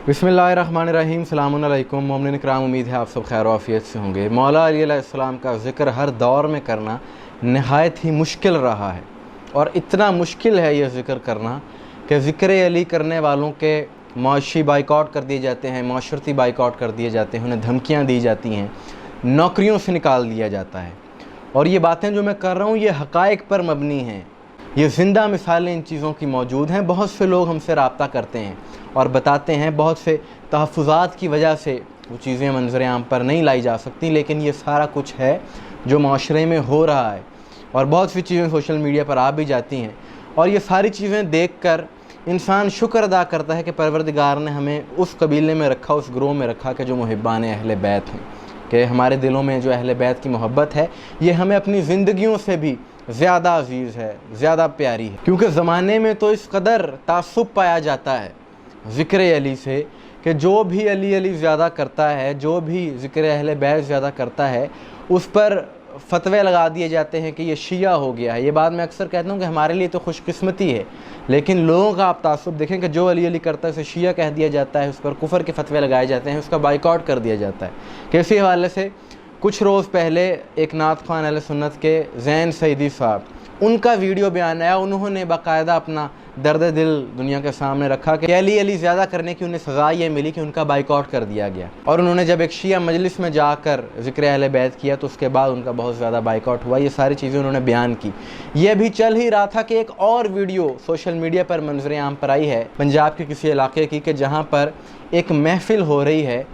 बिस्मिल्लाहिर्रहमानिर्रहीम, सलामुन अलैकुम मोमिन इकराम। उम्मीद है आप सब खैर आफियत से होंगे। मौला अली अलैहिस्सलाम का ज़िक्र हर दौर में करना नहायत ही मुश्किल रहा है, और इतना मुश्किल है ये ज़िक्र करना कि ज़िक्र अली करने वालों के माशी बाइकआउट कर दिए जाते हैं, माशरती बाइकआउट कर दिए जाते हैं, उन्हें धमकियाँ दी जाती हैं, नौकरियों से निकाल दिया जाता है। और ये बातें जो मैं कर रहा हूँ ये हक़ाइक़ पर मबनी हैं, ये ज़िंदा मिसालें इन चीज़ों की मौजूद हैं। बहुत से लोग हमसे रब्ता करते हैं और बताते हैं, बहुत से तहफ़्फ़ुज़ात की वजह से वो चीज़ें मंज़र आम पर नहीं लाई जा सकती, लेकिन ये सारा कुछ है जो माशरे में हो रहा है। और बहुत सी चीज़ें सोशल मीडिया पर आ भी जाती हैं, और ये सारी चीज़ें देख कर इंसान शुक्र अदा करता है कि परवरदिगार ने हमें उस कबीले में रखा, उस ग्रोह में रखा कि जो मुहिब्बान अहले बैत हैं, कि हमारे दिलों में जो अहले बैत की मोहब्बत है ये हमें अपनी ज़िंदगियों से भी ज़्यादा अज़ीज़ है, ज़्यादा प्यारी है। क्योंकि ज़माने में तो इस कदर तासुब पाया जाता है ज़िक्र अली से कि जो भी अली अली ज़्यादा करता है, जो भी ज़िक्र अहले बैत ज़्यादा करता है, उस पर फ़तवे लगा दिए जाते हैं कि ये शिया हो गया है। ये बात मैं अक्सर कहता हूँ कि हमारे लिए तो खुशकिस्मती है, लेकिन लोगों का आप तासुब देखें कि जो अली अली करता है उसे शिया कह दिया जाता है, उस पर कुफ़र के फ़तवे लगाए जाते हैं, उसका बाइकआउट कर दिया जाता है। किसी हवाले से कुछ रोज़ पहले एक नात ख़्वान अहले सुन्नत के ज़ैन सईदी साहब, उनका वीडियो बयान आया। उन्होंने बाकायदा अपना दर्द दिल दुनिया के सामने रखा कि अली अली ज़्यादा करने की उन्हें सज़ा ये मिली कि उनका बाइकआउट कर दिया गया। और उन्होंने जब एक शिया मजलिस में जाकर ज़िक्र अहले बैत किया तो उसके बाद उनका बहुत ज़्यादा बाइकआउट हुआ। ये सारी चीज़ें उन्होंने बयान की। यह भी चल ही रहा था कि एक और वीडियो सोशल मीडिया पर मंज़र आम पर आई है, पंजाब के किसी इलाके की, कि जहाँ पर एक महफ़िल हो रही है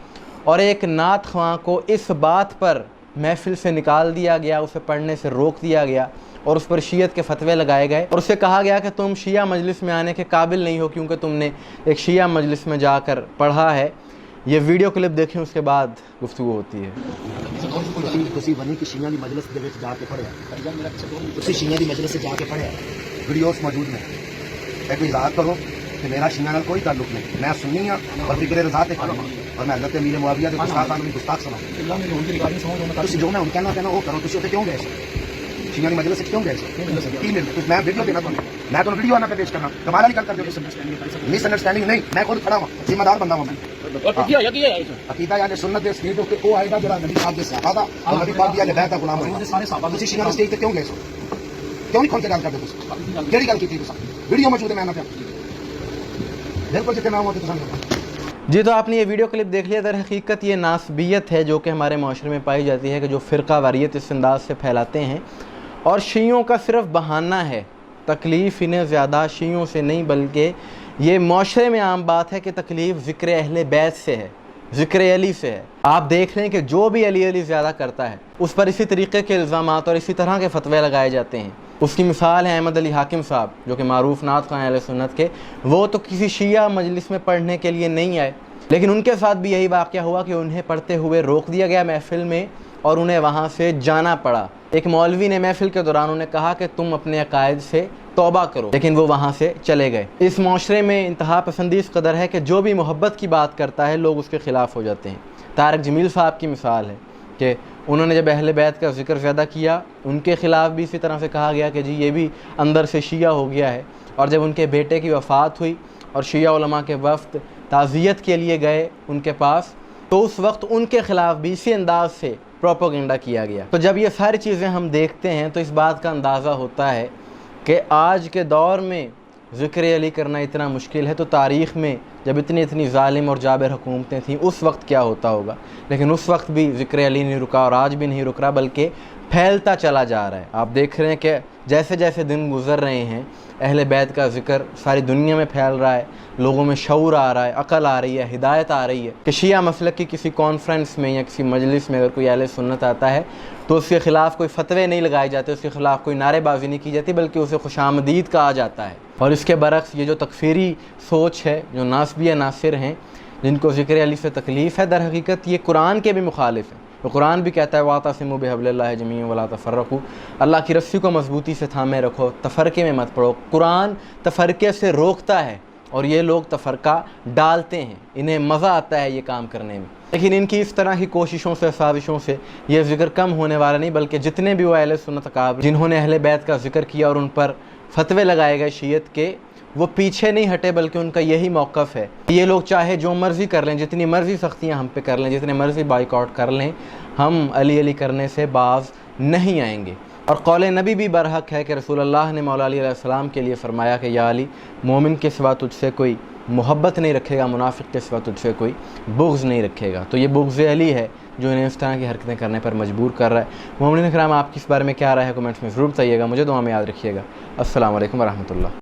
और एक नात ख़्वां को इस बात पर महफ़िल से निकाल दिया गया, उसे पढ़ने से रोक दिया गया और उस पर शियत के फ़तवे लगाए गए, और उससे कहा गया कि तुम शिया मजलिस में आने के काबिल नहीं हो क्योंकि तुमने एक शिया मजलिस में जाकर पढ़ा है। ये वीडियो क्लिप देखें, उसके बाद गुफ्तगू होती है। कि मेरा शिया नाल कोई ताल्लुक नहीं, मैं सुन्नी हाँ और ज़िक्र रज़ा ते करना, और मैं हज़रत अमीर मुआविया दे गुस्ताख खान दी गुस्ताख सुना। तुसी जो मैं उन कहना वो करो। तुसी उत्ते क्यों गए शिया दी मजलिस क्यों गए? मैं वीडियो देना तुहानू, मैं तुहानू वीडियो आना पे पेश करना। कमाल वाली गल करदे हो। मिसअंडरस्टैंडिंग नहीं, मैं खुद खड़ा हां, जिम्मेदार बंदा हां मैं। अकीदा यानी सुन्नत दे स्टेज पे वो आएगा जरा नबी पाक दे सहाबा और नबी पाक दी अहले बैत दा गुलाम होएगा। सारे सहाबा तुसी शिया दे स्टेज ते क्यों गए? क्यों नहीं खोल के गल करदे तुसी? केड़ी गल कीती तुसी? वीडियो मौजूद है, मैं ना पे जी, तो आपने ये वीडियो क्लिप देख लिया। दर हकीकत ये नासबियत है जो कि हमारे माशरे में पाई जाती है, कि जो फ़िरका वारियत इस अंदाज से फैलाते हैं, और शियों का सिर्फ बहाना है। तकलीफ़ इन्हें ज़्यादा शियों से नहीं, बल्कि ये माशरे में आम बात है कि तकलीफ़ ज़िक्र अहले बैत से है, ज़िक्र अली से है। आप देख लें कि जो भी अली अली ज़्यादा करता है उस पर इसी तरीके के इल्ज़ामात और इसी तरह के फ़तवे लगाए जाते हैं। उसकी मिसाल है अहमद अली हाकिम साहब, जो कि मारूफ नात ख़्वान अहले सुन्नत के। वो तो किसी शिया मजलिस में पढ़ने के लिए नहीं आए, लेकिन उनके साथ भी यही वाक़या हुआ कि उन्हें पढ़ते हुए रोक दिया गया महफ़िल में और उन्हें वहाँ से जाना पड़ा। एक मौलवी ने महफ़िल के दौरान उन्हें कहा कि तुम अपने अकायद से तौबा करो, लेकिन वो वहाँ से चले गए। इस माशरे में इंतहा पसंदी इस कदर है कि जो भी मोहब्बत की बात करता है लोग उसके ख़िलाफ़ हो जाते हैं। तारक जमील साहब की मिसाल है कि उन्होंने जब अहले बैत का ज़िक्र ज़्यादा किया, उनके ख़िलाफ़ भी इसी तरह से कहा गया कि जी ये भी अंदर से शिया हो गया है। और जब उनके बेटे की वफ़ात हुई और शिया उलमा के वफ़द ताज़ियत के लिए गए उनके पास, तो उस वक्त उनके ख़िलाफ़ भी इसी अंदाज से प्रोपोगेंडा किया गया। तो जब ये सारी चीज़ें हम देखते हैं तो इस बात का अंदाज़ा होता है कि आज के दौर में ज़िक्र अली करना इतना मुश्किल है, तो तारीख़ में जब इतनी ज़ालिम और जाबिर हुकूमतें थीं उस वक्त क्या होता होगा। लेकिन उस वक्त भी ज़िक्र अली नहीं रुका और आज भी नहीं रुक रहा, बल्कि फैलता चला जा रहा है। आप देख रहे हैं कि जैसे जैसे दिन गुज़र रहे हैं अहले बैत का ज़िक्र सारी दुनिया में फैल रहा है, लोगों में शऊर आ रहा है, अक़ल आ रही है, हिदायत आ रही है कि शिया मसलक की किसी कॉन्फ्रेंस में या किसी मजलिस में अगर कोई अहले सुन्नत आता है तो उसके ख़िलाफ़ कोई फ़तवे नहीं लगाए जाते, उसके ख़िलाफ़ कोई नारेबाजी नहीं की जाती, बल्कि उसे खुशामदीद कहा जाता है। और इसके बरक्स ये जो तकफ़ीरी सोच है, जो नासबिया नासिर हैं, जिनको ज़िक्र अली से तकलीफ़ है, दर हकीकत ये कुरान के भी मुखालिफ है। तो कुरान भी कहता है वातसिमू बिहब्लिल्लाहि जमीअन वला तफ़र्रक़ू, अल्लाह की रस्सी को मजबूती से थामे रखो, तफ़रक़े में मत पड़ो। कुरान तफ़रक़े से रोकता है और ये लोग तफ़रक़ा डालते हैं, इन्हें मज़ा आता है ये काम करने में। लेकिन इनकी इस तरह की कोशिशों से, साजिशों से ये ज़िक्र कम होने वाला नहीं, बल्कि जितने भी वो अहले सुन्नत अकाबिर जिन्होंने अहले बैत का ज़िक्र किया और उन पर फ़तवे लगाए गए शियत के, وہ پیچھے نہیں ہٹے بلکہ ان کا یہی موقف ہے، یہ لوگ چاہے جو مرضی کر لیں، جتنی مرضی سختیاں ہم پہ کر لیں، جتنے مرضی بائیکاٹ کر لیں، ہم علی علی کرنے سے باز نہیں آئیں گے۔ اور قول نبی بھی برحق ہے کہ رسول اللہ نے مولا علی علیہ السلام کے لیے فرمایا کہ یا علی، مومن کے سوا تجھ سے کوئی محبت نہیں رکھے گا، منافق کے سوا تجھ سے کوئی بغض نہیں رکھے گا۔ تو یہ بغض علی ہے جو انہیں اس طرح کی حرکتیں کرنے پر مجبور کر رہا ہے۔ مومنین کرام، آپ کی اس بارے میں کیا رائے ہے؟ کمنٹس میں ضرور بتائیے گا، مجھے دعا میں یاد رکھیے گا۔ السلام علیکم ورحمۃ اللہ۔